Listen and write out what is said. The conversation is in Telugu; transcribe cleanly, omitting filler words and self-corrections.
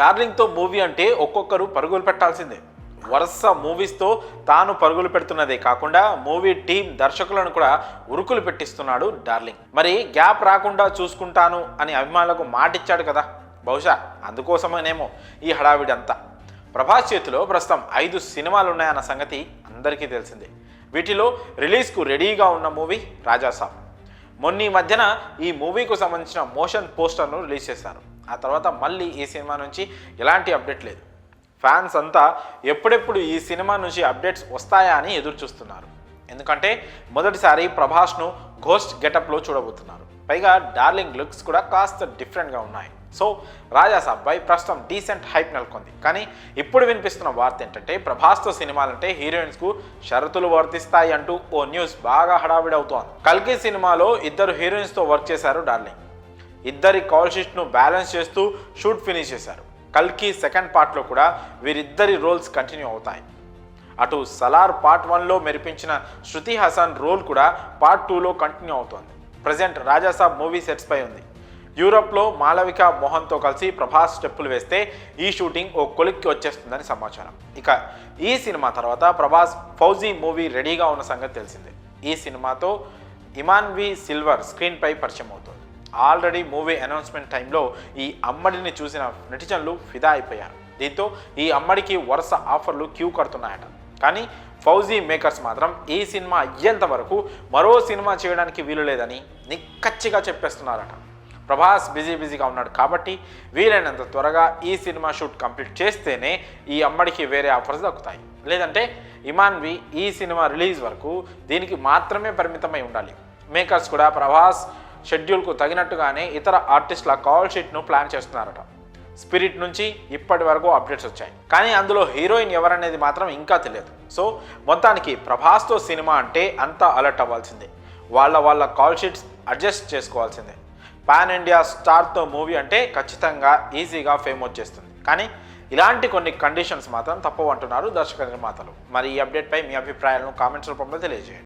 డార్లింగ్తో మూవీ అంటే ఒక్కొక్కరు పరుగులు పెట్టాల్సిందే. వరుస మూవీస్తో తాను పరుగులు పెడుతున్నదే కాకుండా మూవీ టీం దర్శకులను కూడా ఉరుకులు పెట్టిస్తున్నాడు డార్లింగ్. మరి గ్యాప్ రాకుండా చూసుకుంటాను అని అభిమానులకు మాటిచ్చాడు కదా, బహుశా అందుకోసమేనేమో ఈ హడావిడి అంతా. ప్రభాస్ చేతిలో ప్రస్తుతం 5 సినిమాలు ఉన్నాయన్న సంగతి అందరికీ తెలిసిందే. వీటిలో రిలీజ్కు రెడీగా ఉన్న మూవీ రాజాసాబ్. మొన్న ఈ మధ్యన ఈ మూవీకు సంబంధించిన మోషన్ పోస్టర్ను రిలీజ్ చేశారు. ఆ తర్వాత మళ్ళీ ఈ సినిమా నుంచి ఎలాంటి అప్డేట్ లేదు. ఫ్యాన్స్ అంతా ఎప్పుడెప్పుడు ఈ సినిమా నుంచి అప్డేట్స్ వస్తాయా అని ఎదురు చూస్తున్నారు. ఎందుకంటే మొదటిసారి ప్రభాస్ను ఘోస్ట్ గెటప్లో చూడబోతున్నారు. పైగా డార్లింగ్ లుక్స్ కూడా కాస్త డిఫరెంట్గా ఉన్నాయి. సో రాజాసాబ్పై ప్రస్తుతం డీసెంట్ హైప్ నెలకొంది. కానీ ఇప్పుడు వినిపిస్తున్న వార్త ఏంటంటే ప్రభాస్తో సినిమాలంటే హీరోయిన్స్కు షరతులు వర్తిస్తాయి అంటూ ఓ న్యూస్ బాగా హడావిడవుతోంది. కల్కి సినిమాలో 2 హీరోయిన్స్తో వర్క్ చేశారు డార్లింగ్. ఇద్దరి కాల్ షీట్ను బ్యాలెన్స్ చేస్తూ షూట్ ఫినిష్ చేశారు. కల్కి సెకండ్ పార్ట్లో కూడా వీరిద్దరి రోల్స్ కంటిన్యూ అవుతాయి. అటు సలార్ పార్ట్ 1లో మెరిపించిన శృతి హాసన్ రోల్ కూడా పార్ట్ 2లో కంటిన్యూ అవుతోంది. ప్రజెంట్ రాజాసాబ్ మూవీ సెట్స్పై ఉంది. యూరప్లో మాళవిక మోహన్తో కలిసి ప్రభాస్ స్టెప్పులు వేస్తే ఈ షూటింగ్ ఓ కొలిక్కి వచ్చేస్తుందని సమాచారం. ఇక ఈ సినిమా తర్వాత ప్రభాస్ ఫౌజీ మూవీ రెడీగా ఉన్న సంగతి తెలిసిందే. ఈ సినిమాతో ఇమాన్వి సిల్వర్ స్క్రీన్పై పరిచయం అవుతుంది. ఆల్రెడీ మూవీ అనౌన్స్మెంట్ టైంలో ఈ అమ్మడిని చూసిన నెటిజన్లు ఫిదా అయిపోయారు. దీంతో ఈ అమ్మడికి వరుస ఆఫర్లు క్యూ కడుతున్నాయట. కానీ ఫౌజీ మేకర్స్ మాత్రం ఈ సినిమా అయ్యేంత వరకు మరో సినిమా చేయడానికి వీలు లేదని నిక్కచ్చిగా చెప్పేస్తున్నారట. ప్రభాస్ బిజీగా ఉన్నాడు కాబట్టి వీలైనంత త్వరగా ఈ సినిమా షూట్ కంప్లీట్ చేస్తేనే ఈ అమ్మడికి వేరే ఆఫర్స్ దక్కుతాయి. లేదంటే ఇమాన్వి ఈ సినిమా రిలీజ్ వరకు దీనికి మాత్రమే పరిమితమై ఉండాలి. మేకర్స్ కూడా ప్రభాస్ షెడ్యూల్కు తగినట్టుగానే ఇతర ఆర్టిస్టుల కాల్ షీట్ను ప్లాన్ చేస్తున్నారట. స్పిరిట్ నుంచి ఇప్పటి వరకు అప్డేట్స్ వచ్చాయి. కానీ అందులో హీరోయిన్ ఎవరనేది మాత్రం ఇంకా తెలియదు. సో మొత్తానికి ప్రభాస్తో సినిమా అంటే అంతా అలర్ట్ అవ్వాల్సిందే. వాళ్ళ కాల్ షీట్స్ అడ్జస్ట్ చేసుకోవాల్సిందే. పాన్ ఇండియా స్టార్తో మూవీ అంటే ఖచ్చితంగా ఈజీగా ఫేమ్ వచ్చేస్తుంది. కానీ ఇలాంటి కొన్ని కండిషన్స్ మాత్రం తప్పవంటున్నారు దర్శక నిర్మాతలు. మరి ఈ అప్డేట్పై మీ అభిప్రాయాలను కామెంట్స్ రూపంలో తెలియజేయండి.